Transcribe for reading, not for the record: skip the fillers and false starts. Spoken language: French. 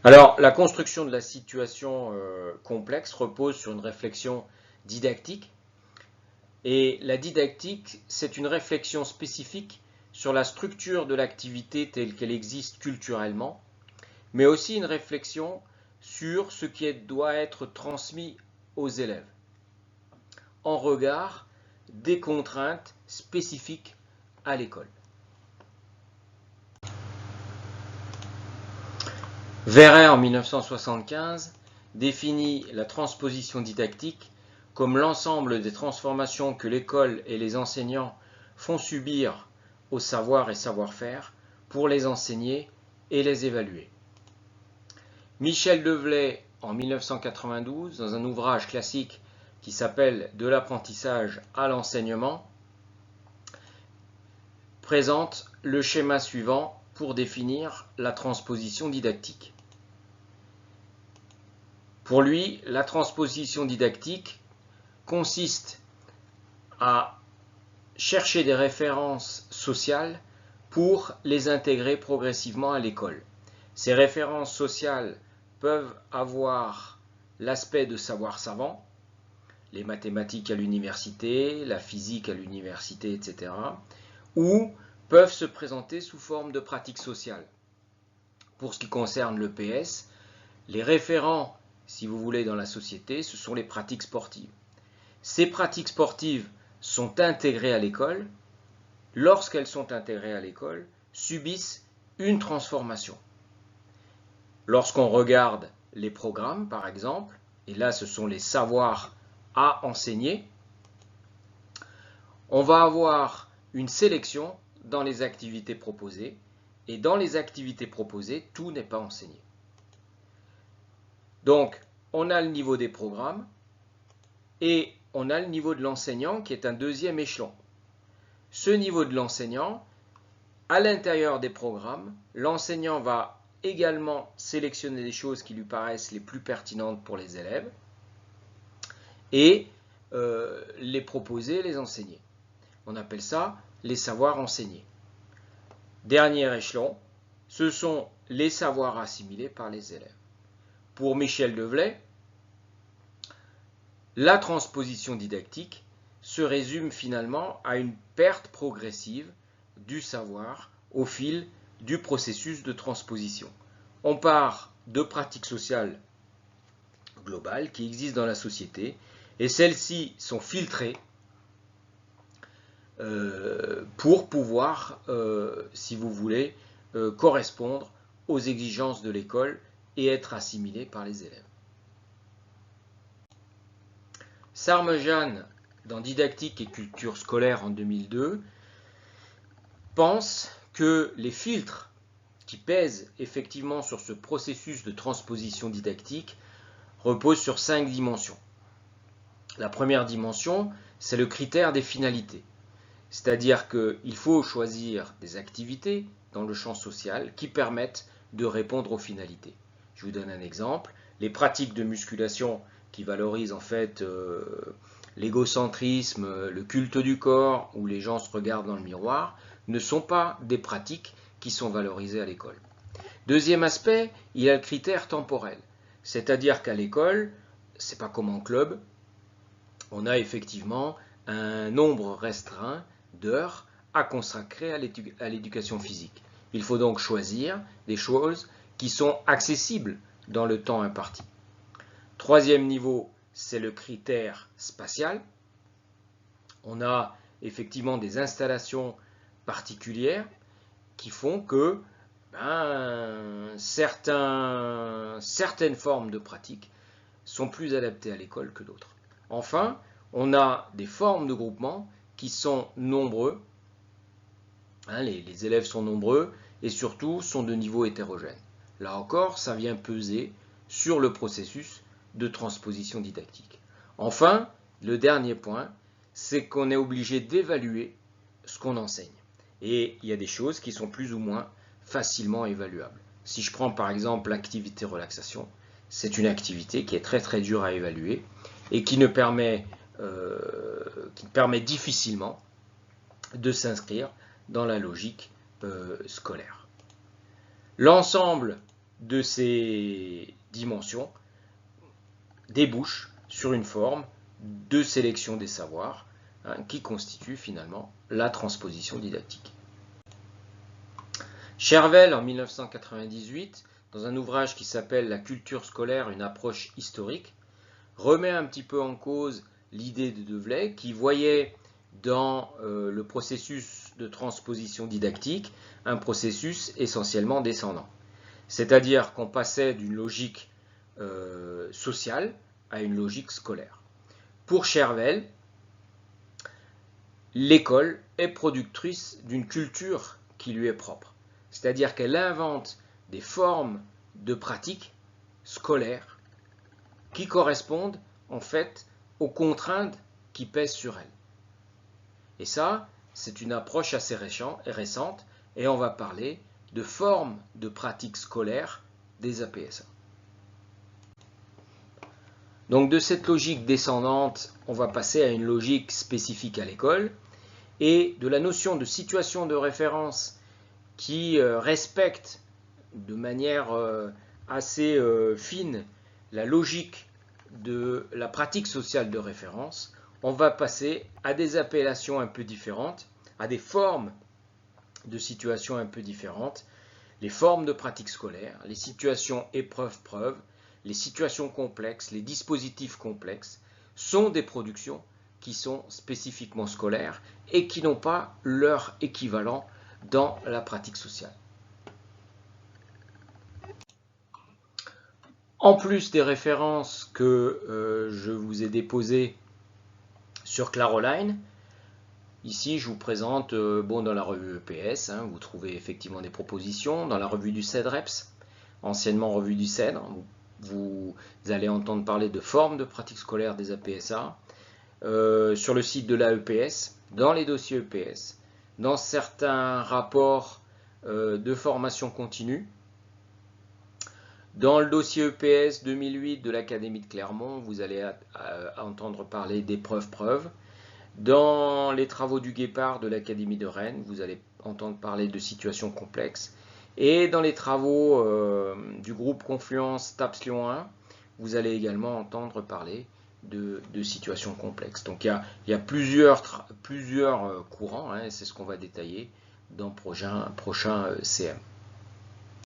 Alors, la construction de la situation complexe repose sur une réflexion didactique. Et la didactique, c'est une réflexion spécifique sur la structure de l'activité telle qu'elle existe culturellement, mais aussi une réflexion sur ce qui doit être transmis aux élèves, en regard des contraintes spécifiques à l'école. Verret, en 1975, définit la transposition didactique comme l'ensemble des transformations que l'école et les enseignants font subir aux savoirs et savoir-faire pour les enseigner et les évaluer. Michel Develay, en 1992, dans un ouvrage classique qui s'appelle « De l'apprentissage à l'enseignement », présente le schéma suivant pour définir la transposition didactique. Pour lui, la transposition didactique consiste à chercher des références sociales pour les intégrer progressivement à l'école. Ces références sociales peuvent avoir l'aspect de savoir savant, les mathématiques à l'université, la physique à l'université, etc., ou peuvent se présenter sous forme de pratiques sociales. Pour ce qui concerne l'EPS, les référents, si vous voulez, dans la société, ce sont les pratiques sportives. Ces pratiques sportives sont intégrées à l'école. Lorsqu'elles sont intégrées à l'école, subissent une transformation. Lorsqu'on regarde les programmes, par exemple, et là ce sont les savoirs à enseigner, on va avoir une sélection dans les activités proposées, et dans les activités proposées, tout n'est pas enseigné. Donc, on a le niveau des programmes, et on a le niveau de l'enseignant qui est un deuxième échelon. Ce niveau de l'enseignant, à l'intérieur des programmes, l'enseignant va également sélectionner les choses qui lui paraissent les plus pertinentes pour les élèves et les proposer, les enseigner. On appelle ça les savoirs enseignés. Dernier échelon, ce sont les savoirs assimilés par les élèves. Pour Michel Develay, la transposition didactique se résume finalement à une perte progressive du savoir au fil du processus de transposition. On part de pratiques sociales globales qui existent dans la société et celles-ci sont filtrées pour pouvoir, si vous voulez, correspondre aux exigences de l'école et être assimilées par les élèves. Sarmejan, dans Didactique et culture scolaire en 2002, pense que les filtres qui pèsent effectivement sur ce processus de transposition didactique reposent sur 5 dimensions. La première dimension, c'est le critère des finalités. C'est-à-dire qu'il faut choisir des activités dans le champ social qui permettent de répondre aux finalités. Je vous donne un exemple. Les pratiques de musculation qui valorisent en fait l'égocentrisme, le culte du corps, où les gens se regardent dans le miroir, ne sont pas des pratiques qui sont valorisées à l'école. Deuxième aspect, il y a le critère temporel. C'est-à-dire qu'à l'école, c'est pas comme en club, on a effectivement un nombre restreint d'heures à consacrer à l'éducation physique. Il faut donc choisir des choses qui sont accessibles dans le temps imparti. Troisième niveau, c'est le critère spatial. On a effectivement des installations particulières qui font que certaines formes de pratiques sont plus adaptées à l'école que d'autres. Enfin, on a des formes de groupement qui sont nombreux, les élèves sont nombreux et surtout sont de niveau hétérogène. Là encore, ça vient peser sur le processus de transposition didactique. Enfin, le dernier point, c'est qu'on est obligé d'évaluer ce qu'on enseigne. Et il y a des choses qui sont plus ou moins facilement évaluables. Si je prends par exemple l'activité relaxation, c'est une activité qui est très très dure à évaluer et qui permet difficilement de s'inscrire dans la logique scolaire. L'ensemble de ces dimensions débouche sur une forme de sélection des savoirs, qui constitue finalement la transposition didactique. Chervel, en 1998, dans un ouvrage qui s'appelle « La culture scolaire, une approche historique », remet un petit peu en cause l'idée de De Vley, qui voyait dans le processus de transposition didactique un processus essentiellement descendant. C'est-à-dire qu'on passait d'une logique sociale à une logique scolaire. Pour Chervel, l'école est productrice d'une culture qui lui est propre. C'est-à-dire qu'elle invente des formes de pratiques scolaires qui correspondent en fait aux contraintes qui pèsent sur elle. Et ça, c'est une approche assez récente, et on va parler de formes de pratiques scolaires des APSA. Donc de cette logique descendante, on va passer à une logique spécifique à l'école, et de la notion de situation de référence qui respecte de manière assez fine la logique de la pratique sociale de référence, on va passer à des appellations un peu différentes, à des formes de situations un peu différentes, les formes de pratique scolaire, les situations épreuve-preuve, les situations complexes, les dispositifs complexes, sont des productions qui sont spécifiquement scolaires et qui n'ont pas leur équivalent dans la pratique sociale. En plus des références que je vous ai déposées sur Claroline, ici je vous présente, dans la revue EPS, vous trouvez effectivement des propositions, dans la revue du CEDREPS, anciennement revue du CEDRE, vous allez entendre parler de formes de pratique scolaire des APSA, sur le site de l'AEPS, dans les dossiers EPS, dans certains rapports de formation continue. Dans le dossier EPS 2008 de l'Académie de Clermont, vous allez entendre parler d'épreuve-preuve. Dans les travaux du Guépard de l'Académie de Rennes, vous allez entendre parler de situations complexes. Et dans les travaux du groupe Confluence TAPS Lyon 1, vous allez également entendre parler de situations complexes. Donc il y a plusieurs courants, c'est ce qu'on va détailler dans le prochain CM.